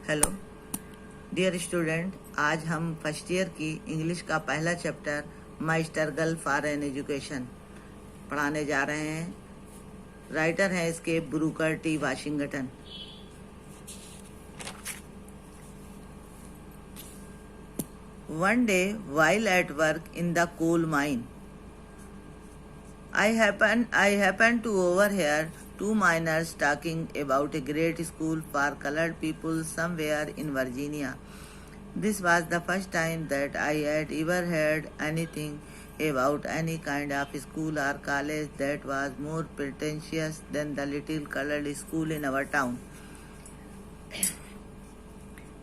Hello dear student, आज हम first year की इंग्लिश का पहला chapter my struggle for an education पढ़ाने जा रहे हैं। राइटर हैं इसके Brooker T Washington. One day while at work in the coal mine, I happened to overhear two miners talking about a great school for colored people somewhere in Virginia. This was the first time that I had ever heard anything about any kind of school or college that was more pretentious than the little colored school in our town.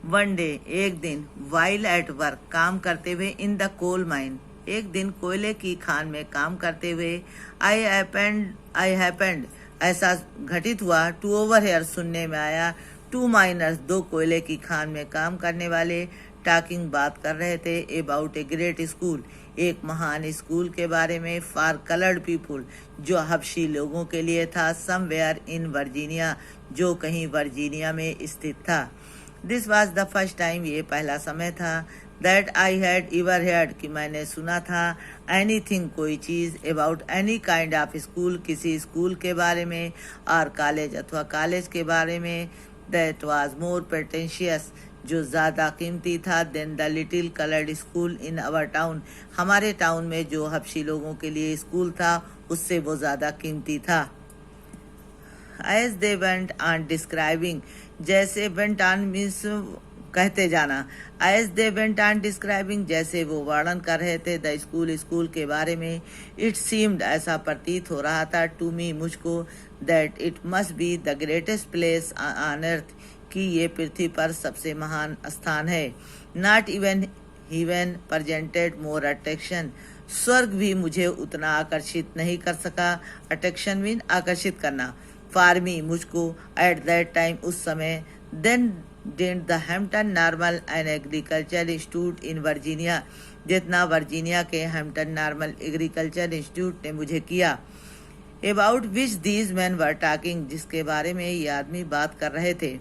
One day, एक दिन, while at work, काम करते हुए, in the coal mine, एक दिन कोयले की खान में काम करते हुए, आई हैपेंड, ऐसा घटित हुआ, टू ओवर हेयर, सुनने में आया, टू माइनर्स, दो कोयले की खान में काम करने वाले, टॉकिंग, बात कर रहे थे, अबाउट ए ग्रेट स्कूल, एक महान स्कूल के बारे में, फॉर कलर्ड पीपुल, जो हबशी लोगों के लिए था, समवेयर इन वर्जीनिया, जो कहीं वर्जीनिया में स्थित था। This was the first time, ये पहला समय था, that I had ever heard, कि मैंने सुना था, एनीथिंग, कोई चीज़, about any kind of school, किसी स्कूल के बारे में, और कॉलेज अथवा कॉलेज के बारे में, दैट वॉज मोर प्रेटेंशियस, जो ज़्यादा कीमती था, then the little coloured school in our town, हमारे टाउन में जो हबशी लोगों के लिए स्कूल था, उससे वो ज़्यादा कीमती था। As they went on describing, जैसे वेंट ऑन मीन्स कहते जाना, as they went on describing, जैसे वो वर्णन कर रहे थे, द स्कूल के बारे में, इट सीम्ड, ऐसा प्रतीत हो रहा था, टू मी, मुझको, that it must be the greatest place on earth, कि ये पृथ्वी पर सबसे महान स्थान है। Not even heaven presented more attraction, स्वर्ग भी मुझे उतना आकर्षित नहीं कर सका, अट्रैक्शन मीन आकर्षित करना, फॉर मी, मुझको, एट दैट टाइम, उस समय, then did the Hampton normal and agriculture institute in Virginia, जितना वर्जीनिया के हैम्पटन नॉर्मल एग्रीकल्चर इंस्टीट्यूट ने मुझे किया, about which these men were talking, जिसके बारे में ये आदमी बात कर रहे थे।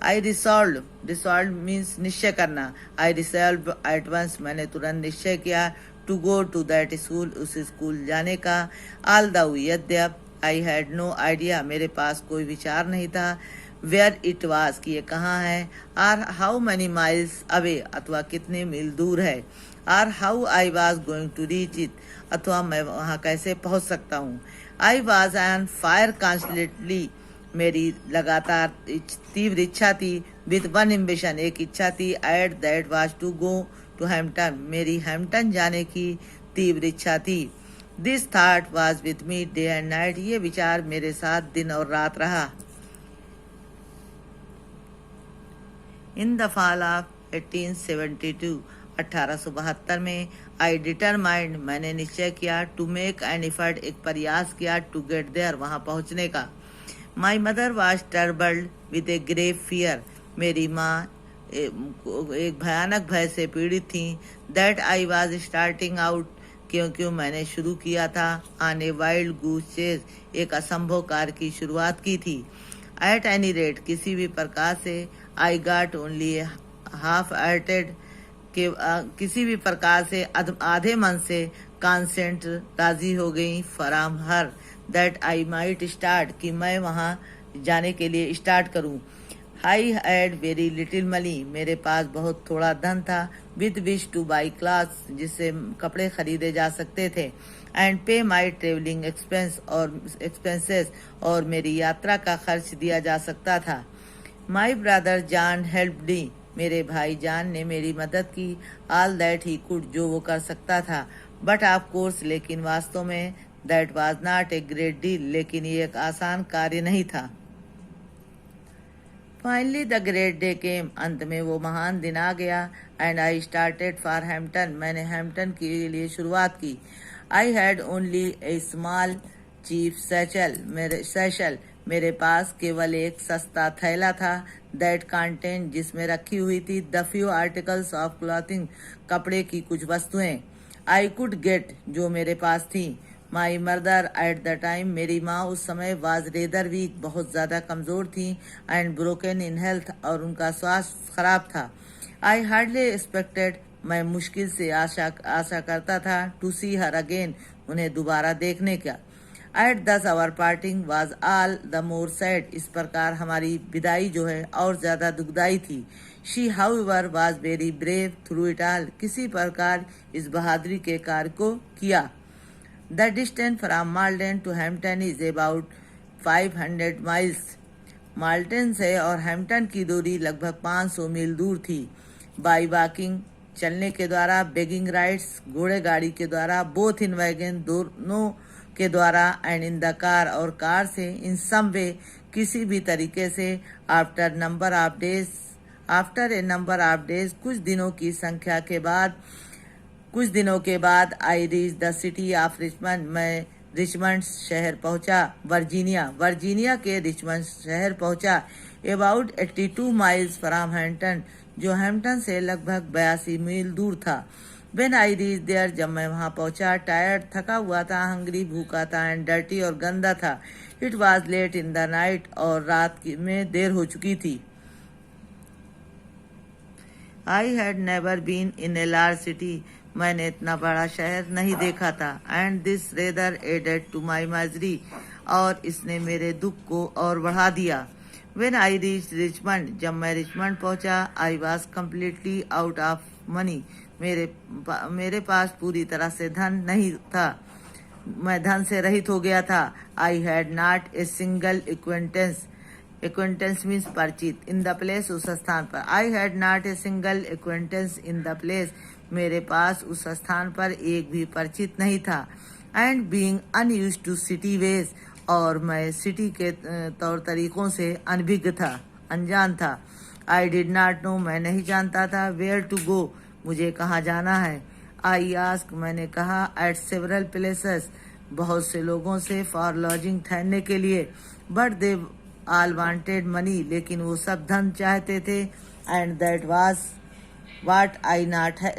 आई रिसॉल्व मीन्स निश्चय करना, आई रिसॉल्व एट वंस, मैंने तुरंत निश्चय किया, to go to that school, उस स्कूल जाने का, ऑल दो, यद्यप, आई हैड नो आइडिया, मेरे पास कोई विचार नहीं था, वेयर इट वाज, कि ये कहाँ है, or how many miles away, अथवा कितने मील दूर है, or how I was going to reach it, अथवा मैं वहाँ कैसे पहुँच सकता हूँ। I was on fire constantly, मेरी लगातार तीव्र इच्छा थी, विथ वन एम्बिशन, एक इच्छा थी, at that was to go to Hampton, मेरी हैम्पटन जाने की तीव्र इच्छा थी। This thought was with me day and night, ये विचार मेरे साथ दिन और रात रहा। इन द फॉल ऑफ 1872, 1872 में, आई डिटरमाइंड, मैंने निश्चय किया, टू मेक एन एफर्ट, एक प्रयास किया, टू गेट देयर, वहाँ पहुँचने का। My mother was troubled with a grave fear, मेरी माँ एक भयानक भय से पीड़ित थी, that I was starting out, क्योंकि मैंने शुरू किया था, on a wild goose chase, एक असंभव कार्य की शुरुआत की थी। एट एनी रेट, किसी भी प्रकार से, I got only half hearted, के किसी भी प्रकार से आधे मन से, कॉन्सेंट, राजी हो गई, फराम हर, दैट आई माइट स्टार्ट, कि मैं वहाँ जाने के लिए स्टार्ट करूँ। I had very little money, मेरे पास बहुत थोड़ा धन था, with wish two by clothes, जिससे कपड़े खरीदे जा सकते थे, एंड पे माई ट्रेवलिंग एक्सपेंसेस, और मेरी यात्रा का खर्च दिया जा सकता था। My brother John help D, मेरे भाई जान ने मेरी मदद की, ऑल दैट ही कुड, जो वो कर सकता था, बट ऑफ कोर्स, लेकिन वास्तव में, that was not a great deal, लेकिन ये एक आसान कार्य नहीं था। Finally the great day came, अंत में वो महान दिन आ गया, and I started for Hampton, मैंने हैम्पटन के लिए शुरुआत की। I had only a small cheap satchel, मेरे पास केवल एक सस्ता थैला था, दैट कंटेन, जिसमें रखी हुई थी, the few articles of clothing, कपड़े की कुछ वस्तुएं, आई कुड गेट, जो मेरे पास थी, my mother at the time, मेरी माँ उस समय वाज रेदर वीक, बहुत ज़्यादा कमज़ोर थी, एंड ब्रोकन इन हेल्थ, और उनका स्वास्थ्य खराब था। आई हार्डली एक्सपेक्टेड, मैं मुश्किल से आशा करता था, टू सी हर अगेन, उन्हें दोबारा देखने का। At this our parting was all the more sad, इस प्रकार हमारी विदाई जो है और ज़्यादा दुखदाई थी। She however was very brave through it all, किसी प्रकार इस बहादुरी के कार्य को किया। The distance from Malden to Hampton is about 500 miles. Malton से और हैम्पटन की दूरी लगभग 500 मील दूर थी। बाई वॉकिंग, चलने के द्वारा, बेगिंग राइड्स, घोड़े गाड़ी के द्वारा, बोथ इन वैगन, दोनों के द्वारा, एंड इन द कार, और कार से, इन सम वे, किसी भी तरीके से, after a number of days, कुछ दिनों के बाद, I reach the city of Richmond, मैं रिचमंड शहर पहुंचा, वर्जीनिया के रिचमंड शहर पहुंचा। अबाउट 82 माइल्स फ्रॉम हैम्पटन, जो हैम्पटन से लगभग 82 मील दूर था। व्हेन आई रीच देयर, जब मैं वहां पहुंचा, टायर्ड, थका हुआ था, हंग्री, भूखा था, एंड डर्टी, और गंदा था। It was late in the night, और रात में देर हो चुकी थी। I had never been in a large city, मैंने इतना बड़ा शहर नहीं देखा था। And this rather added to my misery, और इसने मेरे दुख को और बढ़ा दिया। व्हेन आई रीच रिचमंड, जब मैं रिचमंड पहुंचा, I was completely out of money, मेरे पास पूरी तरह से धन नहीं था, मैं धन से रहित हो गया था। I had not a single acquaintance means परिचित, इन द प्लेस, उस स्थान पर। I had not a single acquaintance in the place, मेरे पास उस स्थान पर एक भी परिचित नहीं था। And being unused to city ways, और मैं सिटी के तौर तरीकों से अनजान था। आई डिड नॉट नो, मैं नहीं जानता था, वेयर टू गो, मुझे कहाँ जाना है। आई आस्क, मैंने कहा, एट सेवरल प्लेसेस, बहुत से लोगों से, फॉर लॉजिंग, ठहरने के लिए, but they all wanted money, लेकिन वो सब धन चाहते थे। And that was what I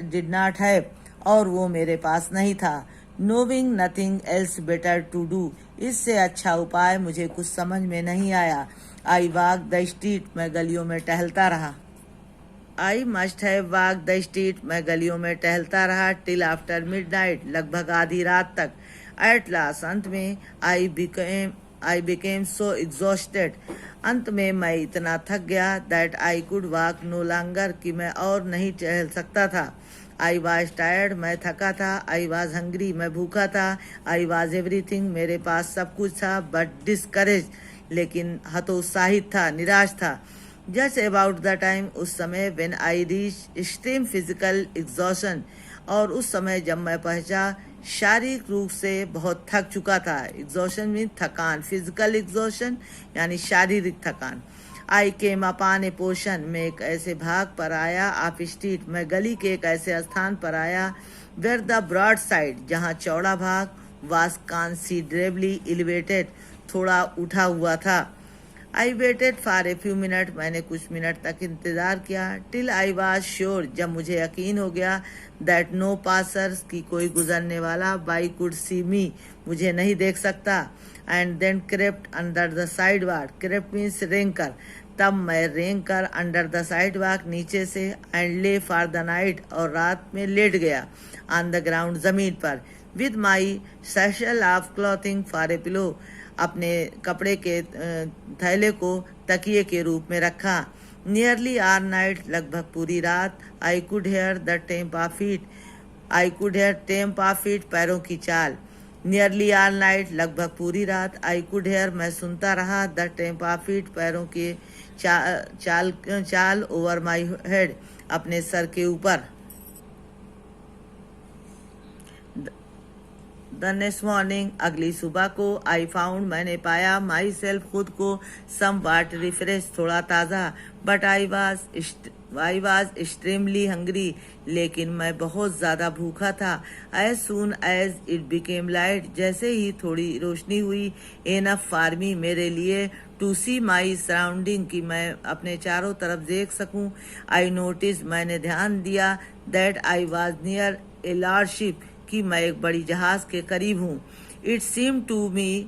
did not have, और वो मेरे पास नहीं था। Knowing nothing else better to do, इससे अच्छा उपाय मुझे कुछ समझ में नहीं आया। आई वॉक द स्ट्रीट, मैं गलियों में टहलता रहा। I must have walk the street, मैं गलियों में टहलता रहा, टिल आफ्टर मिडनाइट, लगभग आधी रात तक। एट लास्ट, अंत में, आई बिकेम सो एग्जॉस्टेड, अंत में मैं इतना थक गया, that I could walk no longer, कि मैं और नहीं टहल सकता था। आई वॉज टायर्ड, मैं थका था। आई वॉज हंग्री, मैं भूखा था। आई वॉज एवरीथिंग, मेरे पास सब कुछ था, बट डिस्करेज, लेकिन हतोत्साहित था, निराश था। जस्ट अबाउट द टाइम, उस समय, when I reach extreme physical exhaustion, और उस समय जब मैं पहुंचा, शारीरिक रूप से बहुत थक चुका था। एग्जॉशन मीन थकान, फिजिकल एग्जॉशन यानी शारीरिक थकान। आई केम अपॉन ए पोर्शन, मैं एक ऐसे भाग पर आया, ऑफ स्ट्रीट, मैं गली के एक ऐसे स्थान पर आया, वेयर द ब्रॉड साइड, जहाँ चौड़ा भाग, वाज कंसीडरेबली एलिवेटेड, थोड़ा उठा हुआ था। I waited for a few minute, मैंने कुछ मिनट तक इंतजार किया, टिल आई वॉज श्योर, जब मुझे यकीन हो गया, दैट नो पासर्स, की कोई गुजरने वाला, बाई कुड सी मी, मुझे नहीं देख सकता। And then crept under the sidewalk, crept means रेंग कर, तब मैं रेंग कर, अंडर द साइड वॉक, नीचे से, एंड ले फॉर द नाइट, और रात में लेट गया, ऑन द ग्राउंड, जमीन पर, with my satchel of clothing for a pillow, अपने कपड़े के थैले को तकिए के रूप में रखा। नियरली आर नाइट, लगभग पूरी रात। I could here the temp of feet, I could hair temp of feet, पैरों की चाल। नियरली आर नाइट, लगभग पूरी रात। आई कुड हेयर, मैं सुनता रहा, द टेम्प ऑफ फीट, पैरों की चाल ओवर माई हेड, अपने सर के ऊपर। द नेक्स्ट मॉर्निंग, अगली सुबह को, आई फाउंड, मैंने पाया, माई सेल्फ, खुद को, सम वाट रिफ्रेश, थोड़ा ताज़ा, but I was extremely hungry, लेकिन मैं बहुत ज़्यादा भूखा था। As soon as it became light, जैसे ही थोड़ी रोशनी हुई, एनफ फॉर मी, मेरे लिए, टू सी माई सराउंडिंग, कि मैं अपने चारों तरफ देख सकूं। आई नोटिस, मैंने ध्यान दिया, that I was near a large ship, कि मैं एक बड़ी जहाज के करीब हूँ। It seem to me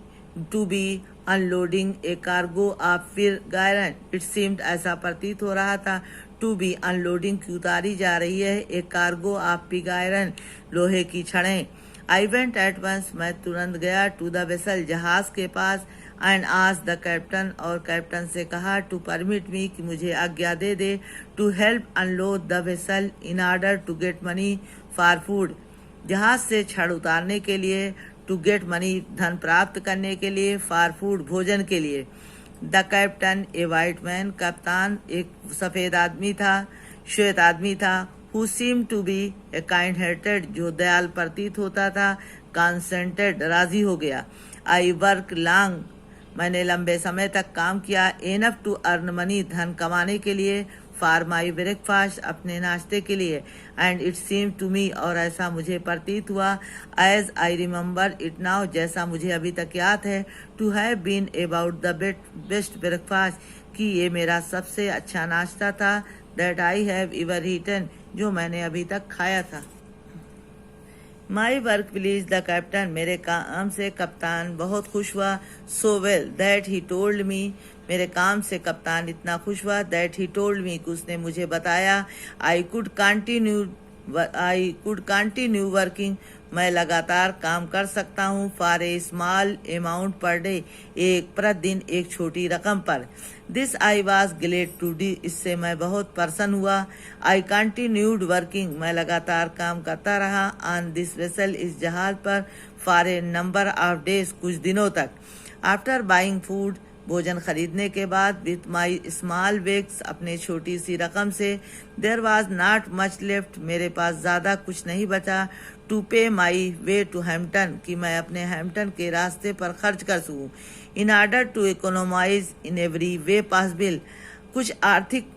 to be unloading a cargo of pig iron. It seemed ऐसा प्रतीत हो रहा था, टू बी अनलोडिंग की उतारी जा रही है, एक कार्गो ऑफ पिग आयरन लोहे की छड़ें। आई वेंट एट वंस मैं तुरंत गया, टू द वेसल जहाज के पास, एंड आज द कैप्टन और कैप्टन से कहा, टू परमिट मी कि मुझे आज्ञा दे to help unload the vessel in order to get money for food. जहाज से छड़ उतारने के लिए, टू गेट मनी धन प्राप्त करने के लिए, फॉर फूड भोजन के लिए। The captain a white man कप्तान एक सफेद आदमी था, श्वेत आदमी था, who seem to be a kind hearted जो दयाल प्रतीत होता था, कंसेंटेड राजी हो गया। आई वर्क लॉन्ग मैंने लंबे समय तक काम किया, एनफ टू अर्न मनी धन कमाने के लिए, फॉर माई ब्रेकफास्ट अपने नाश्ते के लिए, and it seem to me और ऐसा मुझे प्रतीत हुआ, as I remember it now जैसा मुझे अभी तक याद है, to have been about the best breakfast कि ये मेरा सबसे अच्छा नाश्ता था, that I have ever eaten जो मैंने अभी तक खाया था। My work please the captain मेरे काम से कप्तान बहुत खुश हुआ, so well that he told me मेरे काम से कप्तान इतना खुश हुआ, दैट ही टोल्ड मी कि उसने मुझे बताया, आई कुड कंटिन्यू वर्किंग मैं लगातार काम कर सकता हूँ, for a small amount per day एक प्रतिदिन एक छोटी रकम पर। This I was glad to do इससे मैं बहुत प्रसन्न हुआ। आई कंटिन्यूड वर्किंग मैं लगातार काम करता रहा, ऑन दिस वेसल इस जहाज पर, for a number of days कुछ दिनों तक। आफ्टर बाइंग फूड भोजन खरीदने के बाद, विथ माई स्मॉल वेक्स अपने छोटी सी रकम से, there was not much left मेरे पास ज़्यादा कुछ नहीं बचा, टू पे माई वे टू हैम्पटन कि मैं अपने हैम्पटन के रास्ते पर खर्च कर सकूँ, in order to economise in every way possible कुछ आर्थिक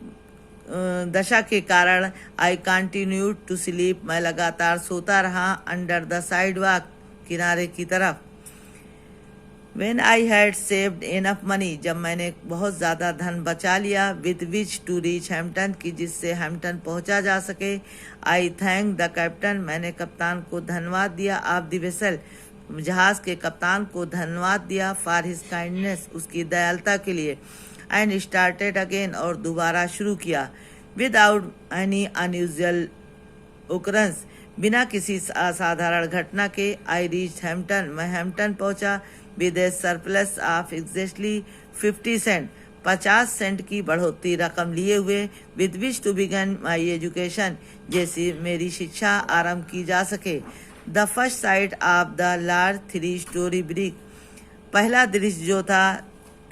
दशा के कारण। आई कंटिन्यूड टू स्लीप मैं लगातार सोता रहा, अंडर द साइड वॉक किनारे की तरफ। When I had saved enough money जब मैंने बहुत ज़्यादा धन बचा लिया, with which to reach Hampton कि जिससे हैम्पटन पहुंचा जा सके, I thank the captain मैंने कप्तान को धन्यवाद दिया, ऑफ द वेसल जहाज के कप्तान को धन्यवाद दिया, फॉर हिज काइंडनेस उसकी दयालुता के लिए, एंड स्टार्टेड अगेन और दोबारा शुरू किया, विदाउट एनी अनयूजुअल ओकरेंस बिना किसी असाधारण घटना के। आई रीच हैम्पटन मैं हैम्पटन पहुंचा, with a surplus of exactly 50 cent 50 cent की बढ़ोतरी रकम लिए हुए, with which to begin my education जैसी मेरी शिक्षा आरंभ की जा सके। The first sight of the large 3 storey brick पहला दृश्य जो था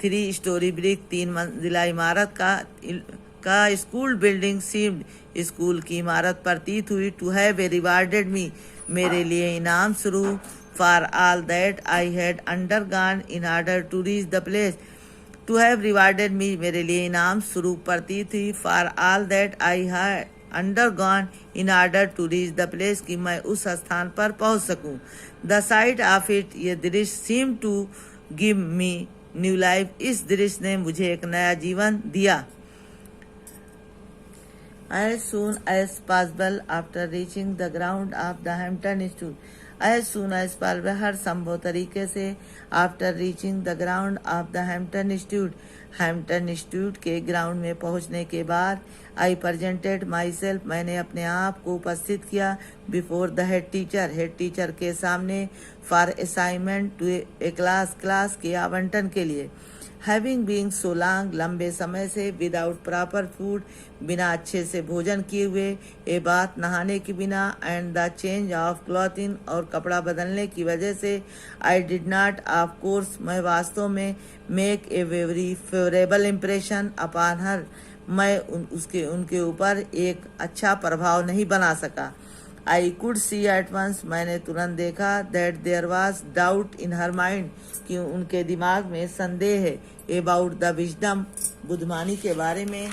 3 स्टोरी ब्रिक 3 मंजिला इमारत का स्कूल बिल्डिंग सीम्ड स्कूल की इमारत प्रतीत हुई, to have a rewarded me मेरे लिए इनाम शुरू, for all that I had undergone in order to reach the place to have rewarded me मेरे लिए इनाम शुरू प्रतीत हुई, for all that I had undergone in order to reach the place कि मैं उस स्थान पर पहुंच सकूं। द साइट ऑफ इट ये दृश्य seem to give me new life इस दृश्य ने मुझे एक नया जीवन दिया। As soon as possible after reaching the ground of the Hampton Institute, as soon as possible हर संभव तरीके से, after reaching the ground of the Hampton Institute, Hampton institute के ग्राउंड में पहुंचने के बाद, आई प्रेजेंटेड माई सेल्फ मैंने अपने आप को उपस्थित किया, बिफोर द हेड टीचर के सामने, for assignment to a class के आवंटन के लिए। हैविंग बीइंग सो लॉन्ग लंबे समय से, विदाउट प्रॉपर फूड बिना अच्छे से भोजन किए हुए, ए बात नहाने के बिना, and the change of clothing और कपड़ा बदलने की वजह से, I did not of course मैं वास्तव में make a very favourable impression upon her मैं उनके ऊपर एक अच्छा प्रभाव नहीं बना सका। I could see at once मैंने तुरंत देखा, that there was doubt in her mind कि उनके दिमाग में संदेह है, अबाउट द विजडम बुद्धिमानी के बारे में,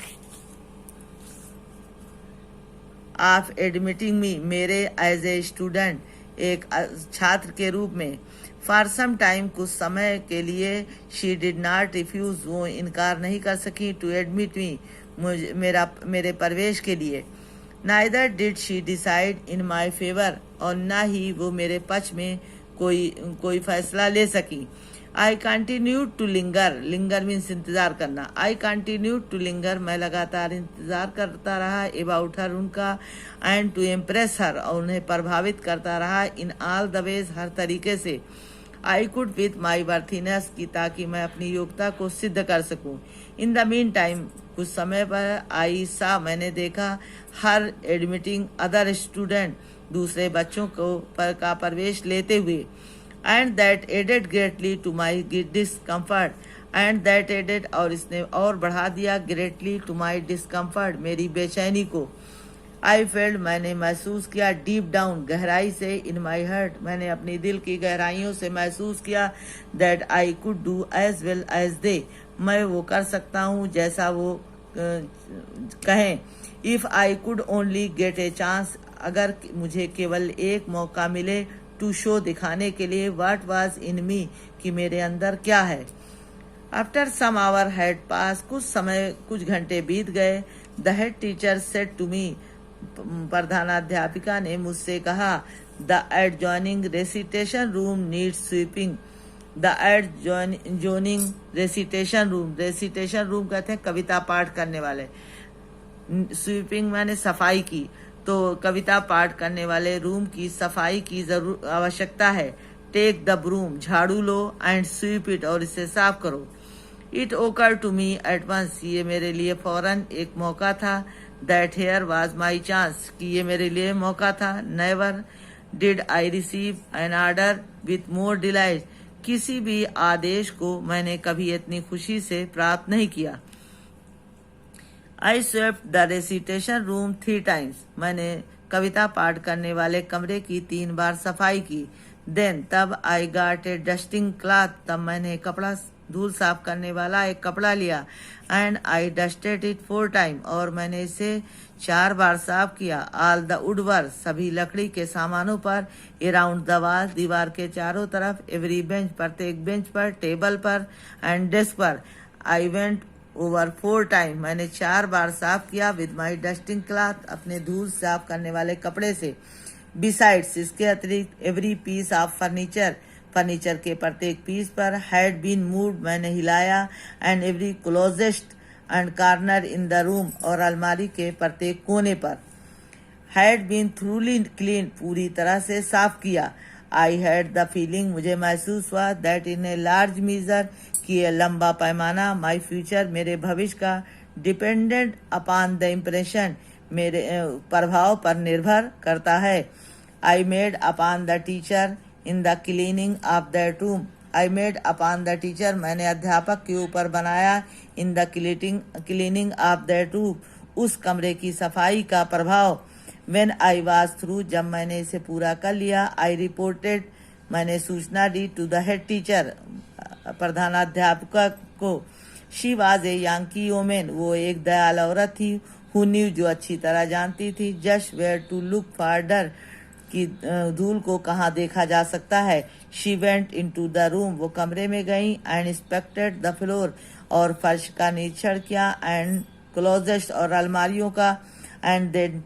ऑफ एडमिटिंग मी मेरे एज ए स्टूडेंट एक छात्र के रूप में। फॉर सम टाइम कुछ समय के लिए, शी डिड नॉट रिफ्यूज वो इनकार नहीं कर सकी, टू एडमिट मी मेरे प्रवेश के लिए। Neither did she decide in my favour और ना ही वो मेरे पक्ष में कोई फैसला ले सकी। I continue to linger, linger means इंतजार करना। आई कंटिन्यू टू लिंगर, मैं लगातार इंतजार करता रहा। अबाउट हर, उनका। एंड टू इम्प्रेस हर, और उन्हें प्रभावित करता रहा। इन ऑल द वेज, हर तरीके से। I could with my worthiness, की ताकि मैं अपनी योग्यता को सिद्ध कर सकूं। इन द मीन टाइम, कुछ समय पर आई सा, मैंने देखा। हर एडमिटिंग अदर स्टूडेंट, दूसरे बच्चों को का प्रवेश लेते हुए। And that added greatly to my discomfort, and that added, और इसने और बढ़ा दिया, ग्रेटली टू माई डिसकम्फर्ट, मेरी बेचैनी को। आई फेल्ड, मैंने महसूस किया। डीप डाउन, गहराई से। इन माई हार्ट, मैंने अपनी दिल की गहराइयों से महसूस किया। That I could do as well as they, मैं वो कर सकता हूँ जैसा वो कहें। If I could only get a chance, अगर मुझे केवल एक मौका मिले। टू शो, दिखाने के लिए। व्हाट वाज इन मी, कि मेरे अंदर क्या है। After some hour had passed, कुछ घंटे बीत गए। The head teacher said to me, प्रधानाध्यापिका ने मुझसे कहा। The adjoining recitation room needs sweeping. The adjoining recitation room, recitation room कहते हैं कविता पाठ करने वाले। स्वीपिंग माने सफाई की, तो कविता पाठ करने वाले रूम की सफाई की जरूर आवश्यकता है। टेक द ब्रूम, झाड़ू लो। एंड स्वीप इट, और इसे साफ करो। इट ओकर टू मी एट वंस, ये मेरे लिए फौरन एक मौका था। That here was my chance, कि ये मेरे लिए मौका था। Never did I receive an order with more delight, किसी भी आदेश को मैंने कभी इतनी खुशी से प्राप्त नहीं किया। I swept the recitation room 3 times, मैंने कविता पाठ करने वाले कमरे की 3 बार सफाई की। देन, तब I got a dusting cloth, तब मैंने कपड़ा धूल साफ करने वाला एक कपड़ा लिया। And I dusted it 4 times, और मैंने इसे 4 बार साफ किया। ऑल द वुडवर्क, सभी लकड़ी के सामानों पर। अराउंड द वॉल, दीवार के चारों तरफ। एवरी बेंच, प्रत्येक बेंच पर। टेबल पर एंड डेस्क पर। आई वेंट ओवर 4 times, मैंने 4 बार साफ किया। विद माई डस्टिंग क्लॉथ, अपने धूल साफ करने वाले कपड़े से। बिसाइड्स, इसके अतिरिक्त। Every piece of furniture, furniture के प्रत्येक पीस पर। हैड बीन मूव्ड, मैंने हिलाया। And every closet and corner in the room, और अलमारी के प्रत्येक कोने पर। हैड बीन थ्रूली क्लीन, पूरी तरह से साफ किया। आई हैड द फीलिंग, मुझे महसूस हुआ। That in a large measure, कि यह लंबा पैमाना। माई फ्यूचर, मेरे भविष्य का। डिपेंडेंट अपॉन द इम्प्रेशन, मेरे प्रभाव पर निर्भर करता है। I made upon the teacher in the cleaning of that room, I made upon the teacher, मैंने अध्यापक के ऊपर बनाया। In the cleaning of that room, उस कमरे की सफाई का प्रभाव। व्हेन आई वाज थ्रू, जब मैंने इसे पूरा कर लिया। आई रिपोर्टेड, मैंने सूचना दी। टू द हेड टीचर, प्रधानाध्यापिका को। She was a young women, वो एक दयाल औरत थी। हु न्यू, जो अच्छी तरह जानती थी। Just where to look for dirt, कि धूल को कहाँ देखा जा सकता है। She went into the room, वो कमरे में गई। एंड इंस्पेक्टेड द फ्लोर, और फर्श का निरीक्षण किया। एंड क्लोजेट, और अलमारियों का। And then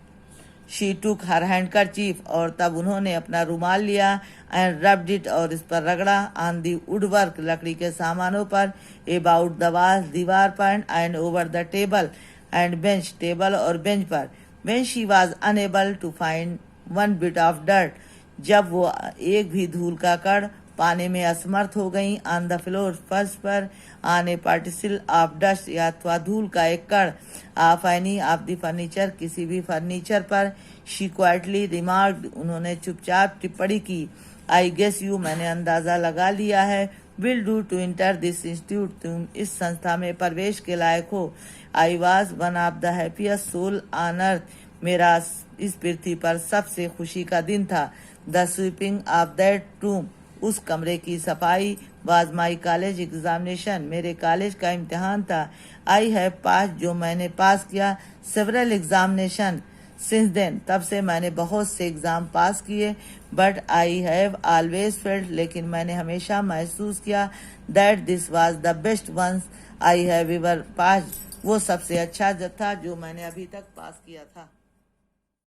she took her handkerchief, और तब उन्होंने अपना रुमाल लिया। एंड रब्ड इट, और इस पर रगड़ा। ऑन दी वुडवर्क, लकड़ी के सामानों पर। अबाउट द वॉल, दीवार पर। And over the table and bench, table और बेंच पर। When she was unable to find one bit of dirt, जब वो एक भी धूल का कण पाने में असमर्थ हो गई। ऑन द फ्लोर, फर्श पर। On A particle of dust, या अथवा धूल का एक कण। Of any of the furniture, किसी भी फर्नीचर पर। शी क्वाइटली रिमार्क्ड, उन्होंने चुपचाप टिप्पणी की। आई गेस यू, मैंने अंदाजा लगा लिया है। Will do to enter this institute, तुम इस संस्था में प्रवेश के लायक हो। I was one of the happiest soul on earth, मेरा इस पृथ्वी पर सबसे खुशी का दिन था। The sweeping of that room, उस कमरे की सफाई। वाज माई कॉलेज एग्जामिनेशन, मेरे कॉलेज का इम्तिहान था। आई हैव पास, जो मैंने पास किया। सेवरल एग्जामिनेशन सिंस देन, तब से मैंने बहुत से एग्जाम पास किए। But I have always felt, लेकिन मैंने हमेशा महसूस किया। That this was the best ones I have ever pass, वो सबसे अच्छा था जो मैंने अभी तक पास किया था।